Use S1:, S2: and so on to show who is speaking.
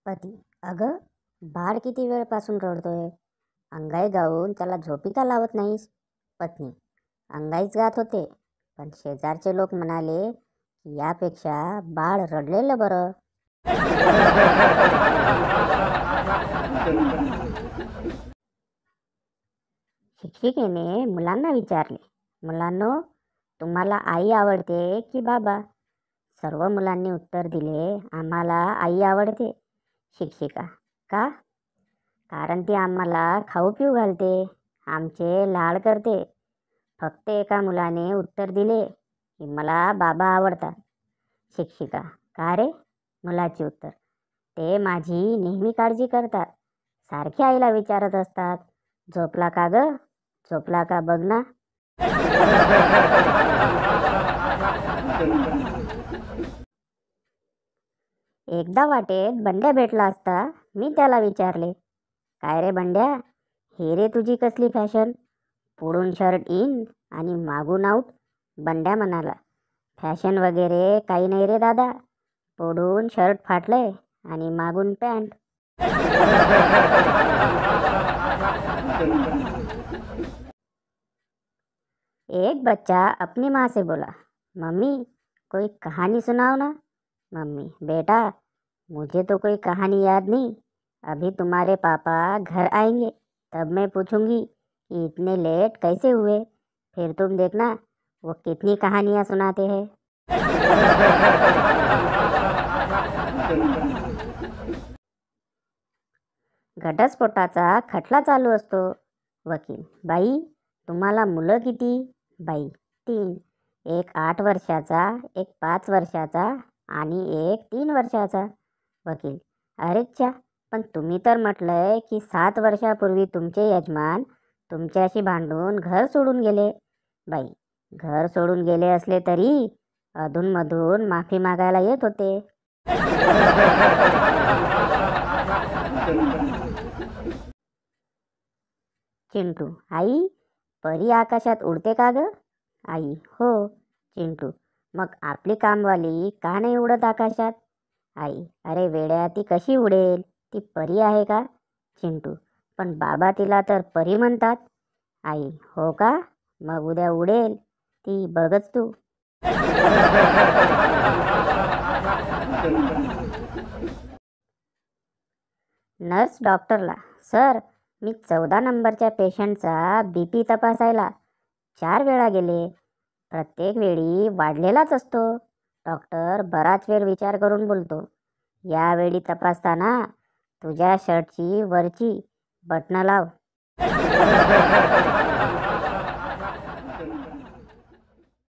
S1: पती. अगं, बाळ किती वेळपासून रडतोय. अंगाई गाऊन त्याला झोपी का लावत नाहीस? पत्नी. अंगाईच गात होते, पण शेजारचे लोक म्हणाले की यापेक्षा बाळ रडलेलं बरं. शिक्षिकेने मुलांना विचारले, मुलांनो, तुम्हाला आई आवडते की बाबा? सर्व मुलांनी उत्तर दिले, आम्हाला आई आवडते. शिक्षिका. का? कारण ती आम्हाला खाऊ पिऊ घालते, आमचे लाड करते. फक्त एका मुलाने उत्तर दिले की मला बाबा आवडतात. शिक्षिका. का रे? मुलाचे उत्तर, ते माझी नेहमी काळजी करतात. सारखे आईला विचारत असतात, झोपला का ग, झोपला का बघ ना. एकदा वाटेत बंड्या भेटला असता. मी त्याला विचारले, काय रे बंड्या, हे रे तुझी कसली फॅशन? पुढून शर्ट इन आणि मागून आऊट. बंड्या म्हणाला, फॅशन वगैरे काही नाही रे दादा, पुढून शर्ट फाटलंय आणि मागून पॅन्ट. एक बच्चा अपनी माँ से बोला, मम्मी कोई कहानी सुनाओ ना. मम्मी, बेटा मुझे तो कोई कहानी याद नहीं, अभी तुम्हारे पापा घर आएंगे तब मैं पूछूंगी कि इतने लेट कैसे हुए, फिर तुम देखना वो कितनी कहानियाँ सुनाते हैं. घटस्फोटाचा खटला चालू असतो. वकील. बाई, तुम्हाला मुलं किती? बाई, 3. एक 8 वर्षाचा, एक 5 वर्षाचा आणि एक 3 वर्षाचा. वकील. अरेच्छा, पण तुम्ही तर म्हटलंय की 7 वर्षापूर्वी तुमचे यजमान तुमच्याशी भांडून घर सोडून गेले. बाई, घर सोडून गेले असले तरी अधूनमधून माफी मागायला येत होते. चिंटू. आई, परी आकाशात उडते का ग? आई. हो. चिंटू. मग आपली कामवाली का नाही उडत आकाशात? आई. अरे वेड्या, ती कशी उडेल, ती परी आहे का? चिंटू. पण बाबा तिला तर परी म्हणतात. आई. हो का? मग उद्या उडेल ती, बघच तू. नर्स डॉक्टरला, सर मी 14 नंबरच्या पेशंटचा BP तपासायला 4 वेळा गेले, प्रत्येक वेळी वाढलेलाच असतो. डॉक्टर बराच वेळ विचार करून बोलतो, यावेळी तपासताना तुझ्या शर्टची वरची बटणं लाव.